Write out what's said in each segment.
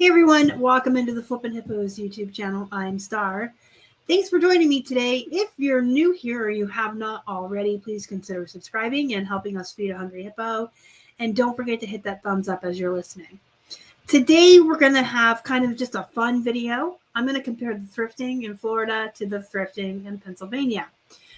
Hey everyone, welcome into the Flippin Hippos YouTube channel. I'm Star. Thanks for joining me today. If you're new here or you have not already, please consider subscribing and helping us feed a hungry hippo. And don't forget to hit that thumbs up as you're listening. Today we're going to have kind of just a fun video. I'm going to compare the thrifting in Florida to the thrifting in Pennsylvania.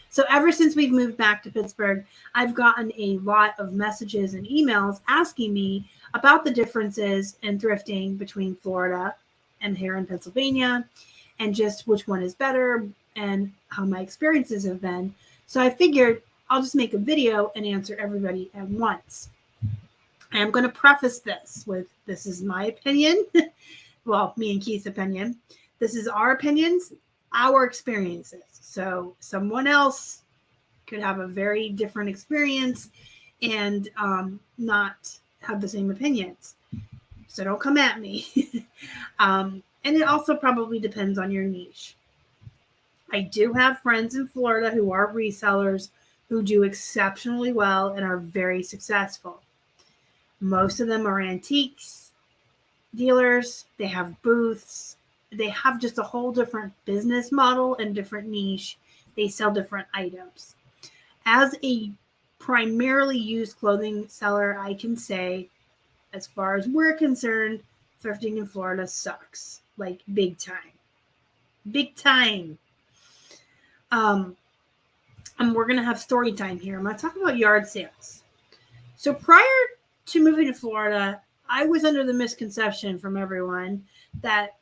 So ever since we've moved back to Pittsburgh, I've gotten a lot of messages and emails asking me about the differences in thrifting between Florida and here in Pennsylvania, and just which one is better and how my experiences have been. So I figured I'll just make a video and answer everybody at once. I'm going to preface this with, this is my opinion. Well, me and Keith's opinion. This is our opinions, our experiences. So someone else could have a very different experience and not have the same opinions. So don't come at me. And it also probably depends on your niche. I do have friends in Florida who are resellers who do exceptionally well and are very successful. Most of them are antiques dealers. They have booths. They have just a whole different business model and different niche. They sell different items. As a primarily used clothing seller, I can say, as far as we're concerned, thrifting in Florida sucks. Like big time. Big time. And we're going to have story time here. I'm going to talk about yard sales. So prior to moving to Florida, I was under the misconception from everyone that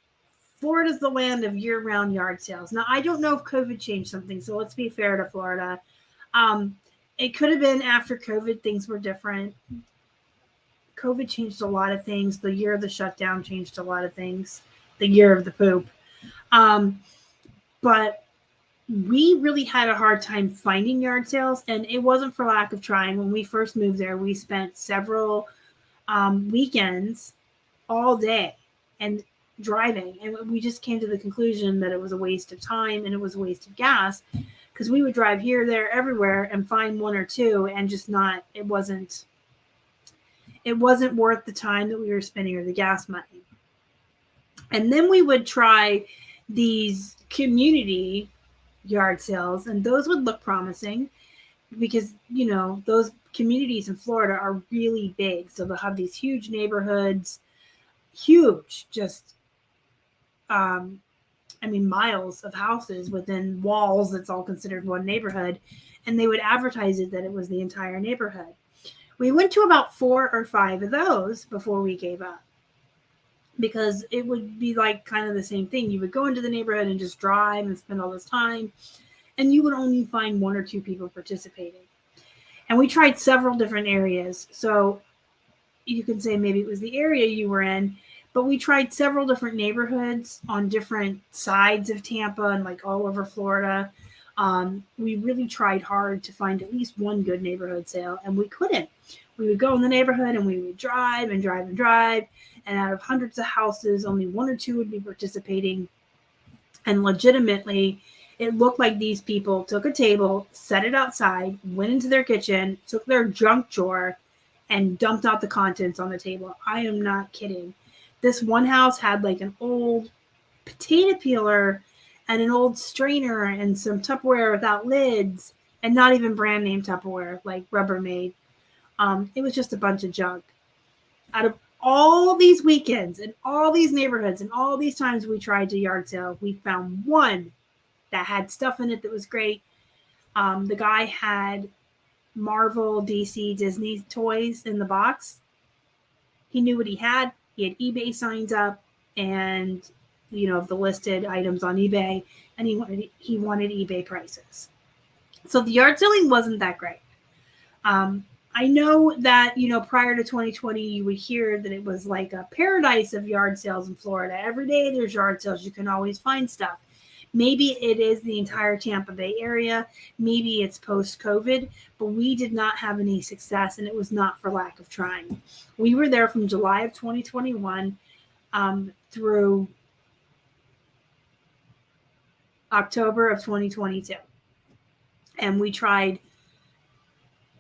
Florida's the land of year-round yard sales. Now, I don't know if COVID changed something, so let's be fair to Florida. It could have been after COVID, things were different. COVID changed a lot of things. The year of the shutdown changed a lot of things. The year of the poop. But we really had a hard time finding yard sales, and it wasn't for lack of trying. When we first moved there, we spent several weekends all day and driving, and we just came to the conclusion that it was a waste of time and it was a waste of gas, because we would drive here, there, everywhere and find one or two and just not, it wasn't worth the time that we were spending or the gas money. And then we would try these community yard sales, and those would look promising because, you know, those communities in Florida are really big. So they'll have these huge neighborhoods, huge, just miles of houses within walls that's all considered one neighborhood, and they would advertise it that it was the entire neighborhood. We went to about 4 or 5 of those before we gave up, because it would be like kind of the same thing. You would go into the neighborhood and just drive and spend all this time, and you would only find 1 or 2 people participating. And we tried several different areas. So you can say maybe it was the area you were in, but we tried several different neighborhoods on different sides of Tampa and like all over Florida. We really tried hard to find at least one good neighborhood sale, and we couldn't. We would go in the neighborhood and we would drive and drive and drive, and out of hundreds of houses, only 1 or 2 would be participating. And legitimately, it looked like these people took a table, set it outside, went into their kitchen, took their junk drawer, and dumped out the contents on the table. I am not kidding. This one house had like an old potato peeler and an old strainer and some Tupperware without lids, and not even brand name Tupperware, like Rubbermaid. It was just a bunch of junk. Out of all these weekends and all these neighborhoods and all these times we tried to yard sale, we found one that had stuff in it that was great. The guy had Marvel, DC, Disney toys in the box. He knew what he had. He had eBay signs up and, you know, the listed items on eBay, and he wanted eBay prices. So the yard selling wasn't that great. I know that, you know, prior to 2020, you would hear that it was like a paradise of yard sales in Florida. Every day there's yard sales. You can always find stuff. Maybe it is the entire Tampa Bay area. Maybe it's post-COVID, but we did not have any success, and it was not for lack of trying. We were there from July of 2021 through October of 2022. And we tried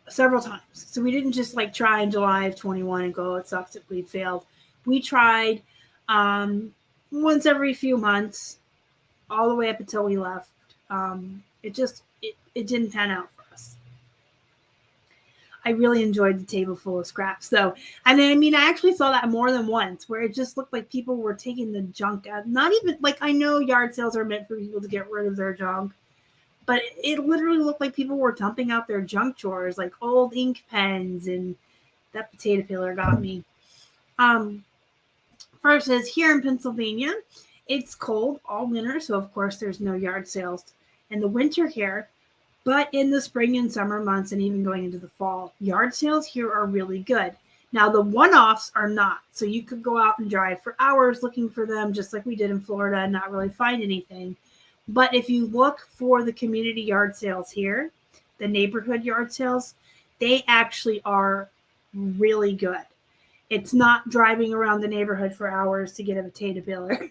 several times. So we didn't just like try in July of 21 and go, it sucks that we failed. We tried once every few months, all the way up until we left. It didn't pan out for us. I really enjoyed the table full of scraps, though. And I mean, I actually saw that more than once, where it just looked like people were taking the junk out. Not even, like, I know yard sales are meant for people to get rid of their junk, but it literally looked like people were dumping out their junk drawers, like old ink pens, and that potato peeler got me. First is here in Pennsylvania, it's cold all winter, so of course there's no yard sales in the winter here. But in the spring and summer months, and even going into the fall, yard sales here are really good. Now, the one-offs are not. So you could go out and drive for hours looking for them, just like we did in Florida, and not really find anything. But if you look for the community yard sales here, the neighborhood yard sales, they actually are really good. It's not driving around the neighborhood for hours to get a potato peeler.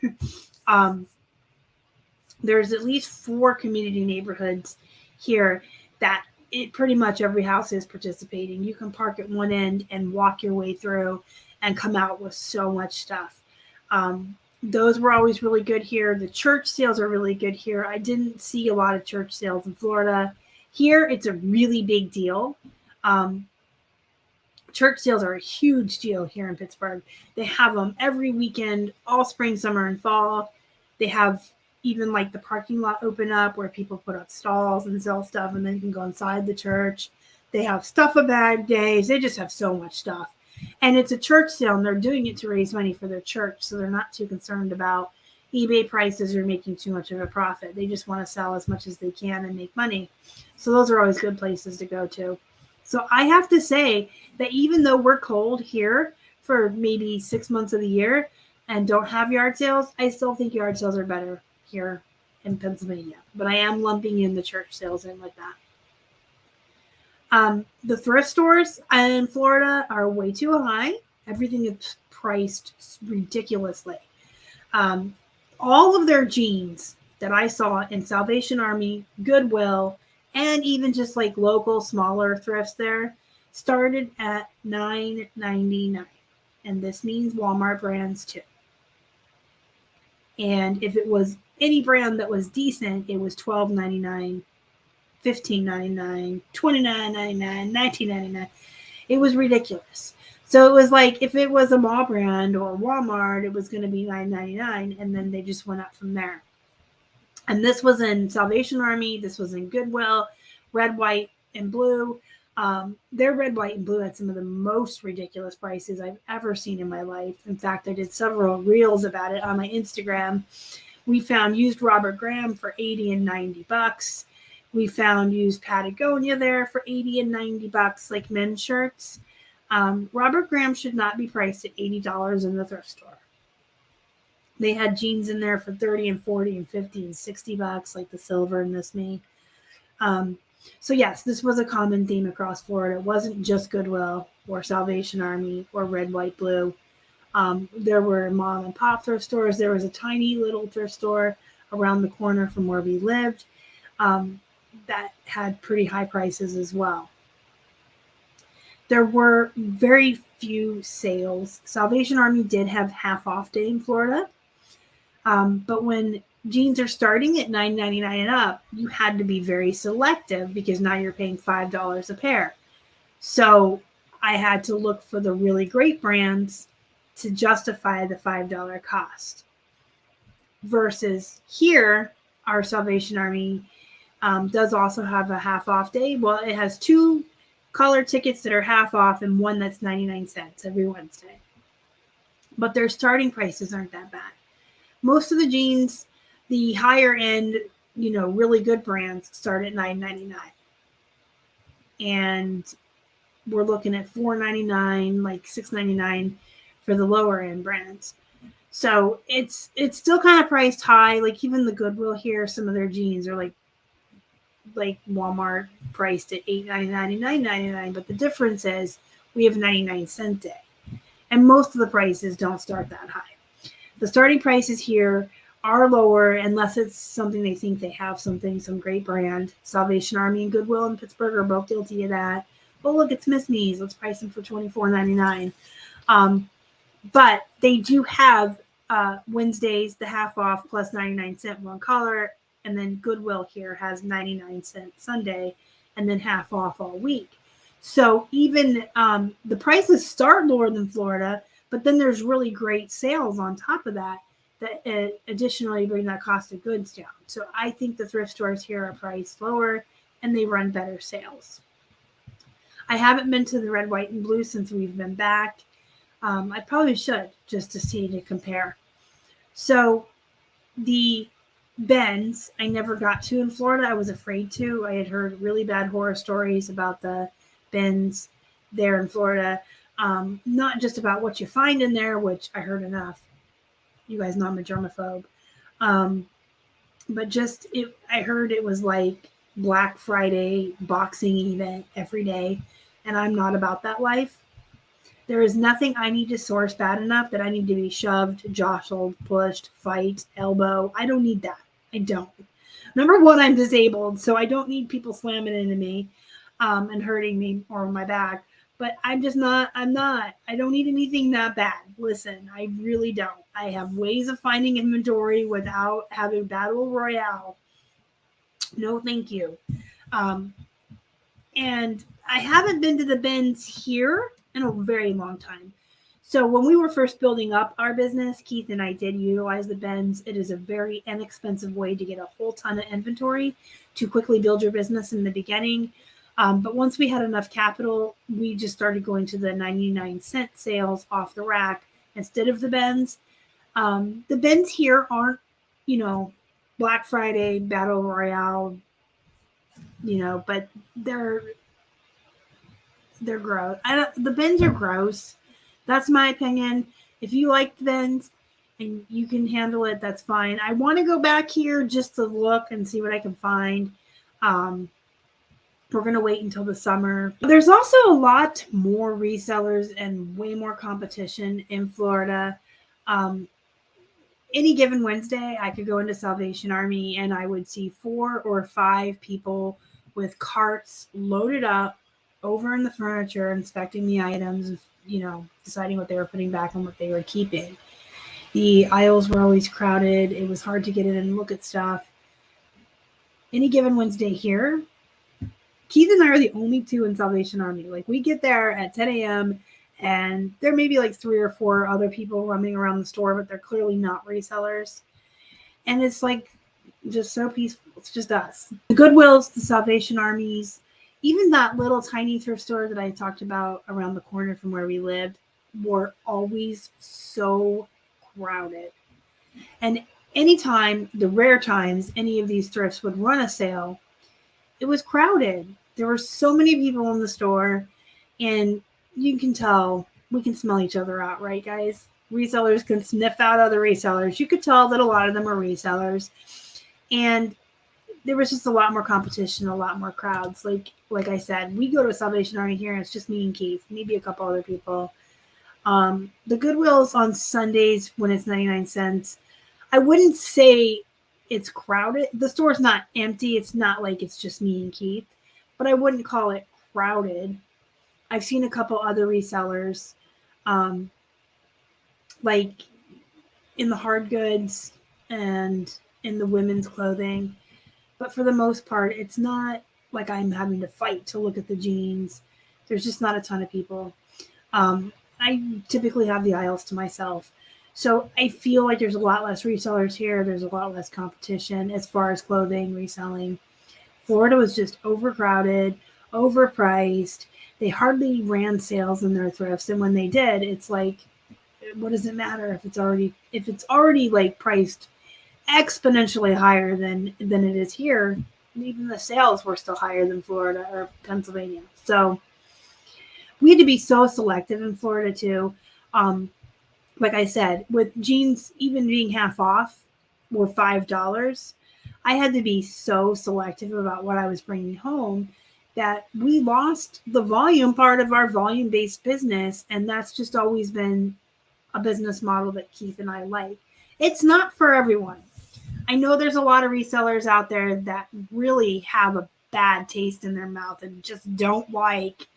There's at least 4 community neighborhoods here that pretty much every house is participating. You can park at one end and walk your way through and come out with so much stuff. Those were always really good here. The church sales are really good here. I didn't see a lot of church sales in Florida. Here, it's a really big deal. Church sales are a huge deal here in Pittsburgh. They have them every weekend, all spring, summer, and fall. They have even like the parking lot open up where people put up stalls and sell stuff, and then you can go inside the church. They have stuff-a-bag days. They just have so much stuff. And it's a church sale, and they're doing it to raise money for their church, so they're not too concerned about eBay prices or making too much of a profit. They just want to sell as much as they can and make money. So those are always good places to go to. So I have to say that even though we're cold here for maybe 6 months of the year and don't have yard sales, I still think yard sales are better here in Pennsylvania. But I am lumping in the church sales in like that. The thrift stores in Florida are way too high. Everything is priced ridiculously. All of their jeans that I saw in Salvation Army, Goodwill, and even just like local smaller thrifts there started at $9.99. And this means Walmart brands too. And if it was any brand that was decent, it was $12.99, $15.99, $29.99, $19.99. It was ridiculous. So it was like if it was a mall brand or Walmart, it was going to be $9.99, and then they just went up from there. And this was in Salvation Army. This was in Goodwill, red, white, and blue. Their red, white, and blue had some of the most ridiculous prices I've ever seen in my life. In fact, I did several reels about it on my Instagram. We found used Robert Graham for $80 and $90. We found used Patagonia there for $80 and $90, like men's shirts. Robert Graham should not be priced at $80 in the thrift store. They had jeans in there for $30 and $40 and $50 and $60, like the silver in this me. So yes, this was a common theme across Florida. It wasn't just Goodwill or Salvation Army or red, white, blue. There were mom and pop thrift stores. There was a tiny little thrift store around the corner from where we lived that had pretty high prices as well. There were very few sales. Salvation Army did have half off day in Florida. But when jeans are starting at $9.99 and up, you had to be very selective because now you're paying $5 a pair. So I had to look for the really great brands to justify the $5 cost. Versus here, our Salvation Army does also have a half off day. Well, it has 2 color tickets that are half off and one that's 99 cents every Wednesday. But their starting prices aren't that bad. Most of the jeans, the higher end, really good brands start at $9.99. And we're looking at $4.99, like $6.99 for the lower end brands. So it's still kind of priced high. Like even the Goodwill here, some of their jeans are like Walmart priced at $8.99 and $9.99. But the difference is we have 99-cent day. And most of the prices don't start that high. The starting prices here are lower unless it's something they think they have some great brand. Salvation Army and Goodwill in Pittsburgh are both guilty of that. Oh, look, it's Miss Me's. Let's price them for $24.99. But they do have Wednesdays, the half off plus 99-cent one color. And then Goodwill here has 99-cent Sunday and then half off all week. So even the prices start lower than Florida, but then there's really great sales on top of that additionally bring that cost of goods down. So I think the thrift stores here are priced lower and they run better sales. I haven't been to the red, white, and blue since we've been back. I probably should just to compare. So the Ben's I never got to in Florida. I was afraid to. I had heard really bad horror stories about the Ben's there in Florida. Not just about what you find in there, which I heard enough. You guys know I'm a germaphobe. But just I heard it was like Black Friday boxing event every day. And I'm not about that life. There is nothing I need to source bad enough that I need to be shoved, jostled, pushed, fight, elbow. I don't need that. I don't. Number one, I'm disabled, so I don't need people slamming into me and hurting me or my back. But I'm just not, I don't need anything that bad. Listen, I really don't. I have ways of finding inventory without having battle royale. No, thank you. And I haven't been to the Ben's here in a very long time. So when we were first building up our business, Keith and I did utilize the Ben's. It is a very inexpensive way to get a whole ton of inventory to quickly build your business in the beginning. But once we had enough capital, we just started going to the 99-cent sales off the rack instead of the Ben's. The Ben's here aren't, Black Friday, Battle Royale, but they're gross. The Ben's are gross. That's my opinion. If you like the Ben's and you can handle it, that's fine. I want to go back here just to look and see what I can find. We're going to wait until the summer. There's also a lot more resellers and way more competition in Florida. Any given Wednesday, I could go into Salvation Army and I would see 4 or 5 people with carts loaded up over in the furniture, inspecting the items, deciding what they were putting back and what they were keeping. The aisles were always crowded. It was hard to get in and look at stuff. Any given Wednesday here, Keith and I are the only 2 in Salvation Army. Like, we get there at 10 a.m. and there may be like 3 or 4 other people roaming around the store, but they're clearly not resellers. And it's like just so peaceful. It's just us. The Goodwills, the Salvation Armies, even that little tiny thrift store that I talked about around the corner from where we lived were always so crowded. And anytime, the rare times any of these thrifts would run a sale, it was crowded. There were so many people in the store, and you can tell, we can smell each other out, right, guys? Resellers can sniff out other resellers. You could tell that a lot of them are resellers. And there was just a lot more competition, a lot more crowds. Like I said, we go to Salvation Army here, and it's just me and Keith, maybe a couple other people. The Goodwills on Sundays when it's 99 cents, I wouldn't say it's crowded. The store's not empty. It's not like it's just me and Keith, but I wouldn't call it crowded. I've seen a couple other resellers, like in the hard goods and in the women's clothing. But for the most part, it's not like I'm having to fight to look at the jeans. There's just not a ton of people. I typically have the aisles to myself. So I feel like there's a lot less resellers here. There's a lot less competition as far as clothing, reselling. Florida was just overcrowded, overpriced. They hardly ran sales in their thrifts. And when they did, it's like, what does it matter if it's already like priced exponentially higher than it is here? Even the sales were still higher than Florida or Pennsylvania. So we had to be so selective in Florida too. Like I said, with jeans even being half off or $5, I had to be so selective about what I was bringing home that we lost the volume part of our volume-based business. And that's just always been a business model that Keith and I like. It's not for everyone. I know there's a lot of resellers out there that really have a bad taste in their mouth and just don't like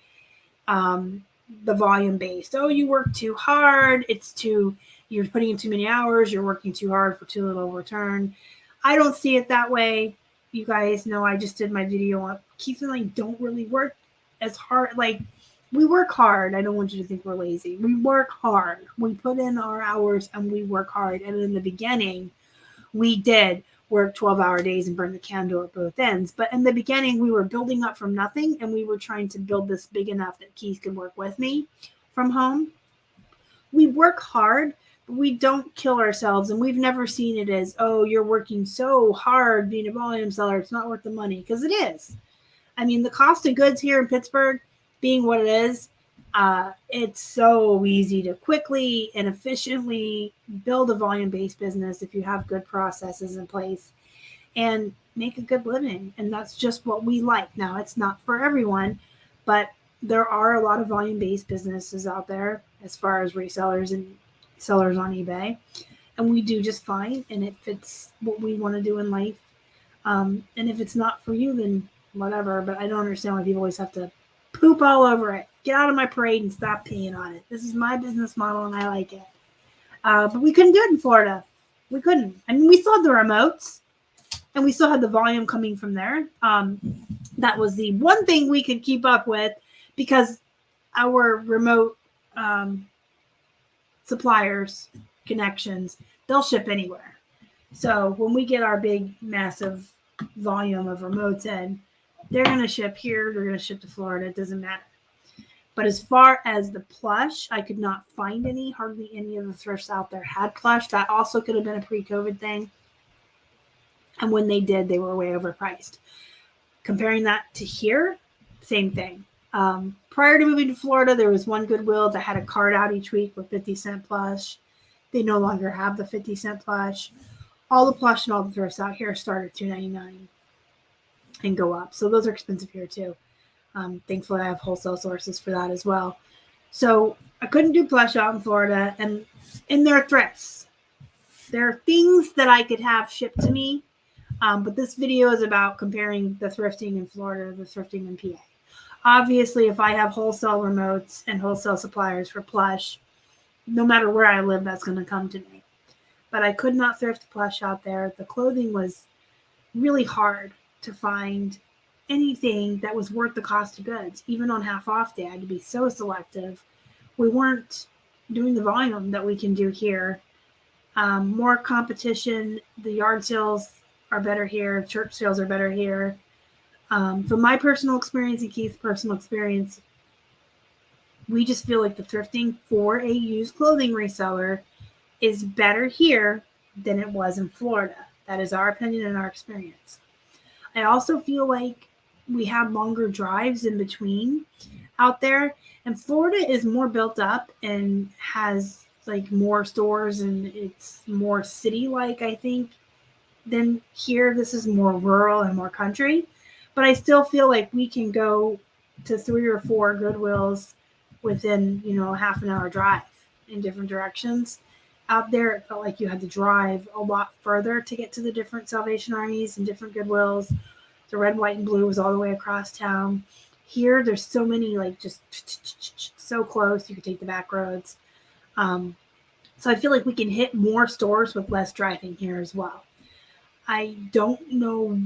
the volume based. Oh, you work too hard. It's too, you're putting in too many hours, you're working too hard for too little return. I don't see it that way. You guys know I just did my video on Keith and I don't really work as hard. Like, we work hard. I don't want you to think we're lazy. We work hard. We put in our hours and we work hard. And in the beginning, we did work 12-hour days and burn the candle at both ends. But in the beginning, we were building up from nothing, and we were trying to build this big enough that Keith could work with me from home. We work hard, but we don't kill ourselves, and we've never seen it as, oh, you're working so hard being a volume seller, it's not worth the money, because it is. I mean, the cost of goods here in Pittsburgh being what it is, it's so easy to quickly and efficiently build a volume-based business if you have good processes in place and make a good living. And that's just what we like. Now, it's not for everyone, but there are a lot of volume-based businesses out there as far as resellers and sellers on eBay. And we do just fine. And if it's what we want to do in life, and if it's not for you, then whatever. But I don't understand why people always have to poop all over it. Get out of my parade and stop peeing on it. This is my business model and I like it. But we couldn't do it in Florida. We couldn't. I mean, we still had the remotes and we still had the volume coming from there. That was the one thing we could keep up with because our remote suppliers, connections, they'll ship anywhere. So when we get our big, massive volume of remotes in, they're going to ship here. They're going to ship to Florida. It doesn't matter. But as far as the plush, I could not find any. Hardly any of the thrifts out there had plush. That also could have been a pre-COVID thing. And when they did, they were way overpriced. Comparing that to here, same thing. Prior to moving to Florida, there was one Goodwill that had a card out each week with 50-cent plush. They no longer have the 50-cent plush. All the plush and all the thrifts out here start at $2.99 and go up. So those are expensive here too. Thankfully, I have wholesale sources for that as well. So I couldn't do plush out in Florida. And in their thrifts, there are things that I could have shipped to me. But this video is about comparing the thrifting in Florida to the thrifting in PA. Obviously, if I have wholesale remotes and wholesale suppliers for plush, no matter where I live, that's going to come to me. But I could not thrift plush out there. The clothing was really hard to find anything that was worth the cost of goods. Even on half off day, I had to be so selective. We weren't doing the volume that we can do here. More competition. The yard sales are better here. Church sales are better here. From my personal experience and Keith's personal experience, we just feel like the thrifting for a used clothing reseller is better here than it was in Florida. That is our opinion and our experience. I also feel like we have longer drives in between out there, and Florida is more built up and has like more stores and it's more city-like, I think, than here. This is more rural and more country, but I still feel like we can go to 3 or 4 Goodwills within, a half an hour drive in different directions. Out there, it felt like you had to drive a lot further to get to the different Salvation Armies and different Goodwills. The red, white, and blue was all the way across town. Here, there's so many, like, just so close. You could take the back roads. So I feel like we can hit more stores with less driving here as well. I don't know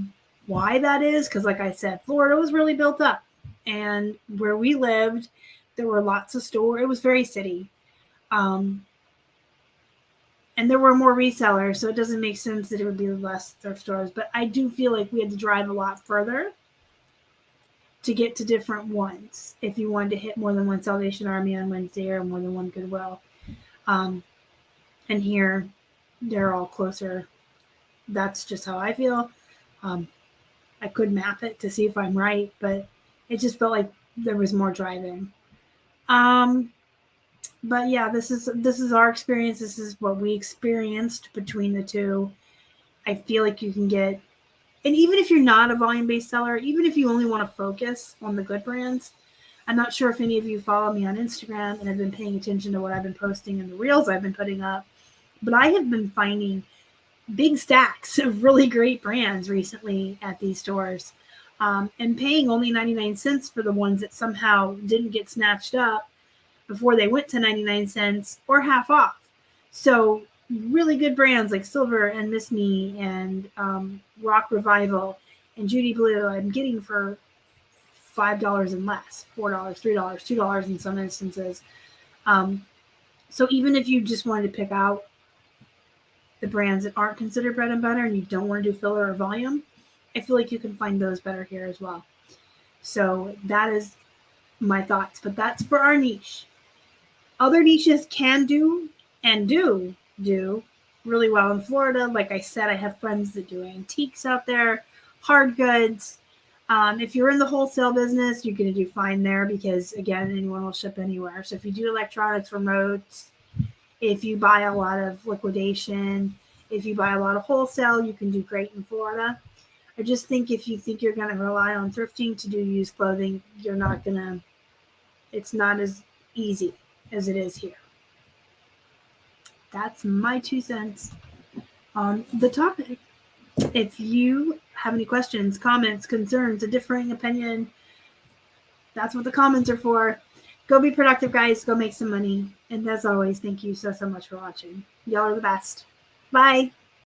why that is, because like I said, Florida was really built up. And where we lived, there were lots of stores. It was very city. And there were more resellers, so it doesn't make sense that it would be less thrift stores. But I do feel like we had to drive a lot further to get to different ones if you wanted to hit more than one Salvation Army on Wednesday or more than one Goodwill. And here, they're all closer. That's just how I feel. I could map it to see if I'm right, but it just felt like there was more driving. But yeah, this is our experience. This is what we experienced between the two. I feel like you can get, and even if you're not a volume-based seller, even if you only want to focus on the good brands, I'm not sure if any of you follow me on Instagram and have been paying attention to what I've been posting and the reels I've been putting up, but I have been finding big stacks of really great brands recently at these stores, and paying only 99 cents for the ones that somehow didn't get snatched up before they went to 99 cents or half off. So really good brands like Silver and Miss Me and Rock Revival and Judy Blue, I'm getting for $5 and less, $4, $3, $2 in some instances. So even if you just wanted to pick out the brands that aren't considered bread and butter and you don't want to do filler or volume, I feel like you can find those better here as well. So that is my thoughts, but that's for our niche. Other niches can do and do really well in Florida. Like I said, I have friends that do antiques out there, hard goods. If you're in the wholesale business, you're going to do fine there because, again, anyone will ship anywhere. So if you do electronics, remotes, if you buy a lot of liquidation, if you buy a lot of wholesale, you can do great in Florida. I just think if you think you're going to rely on thrifting to do used clothing, you're not going to, it's not as easy as it is here. That's my 2 cents on the topic. If you have any questions, comments, concerns, a differing opinion, that's what the comments are for. Go be productive, guys. Go make some money. And as always, thank you so much for watching. Y'all are the best. Bye.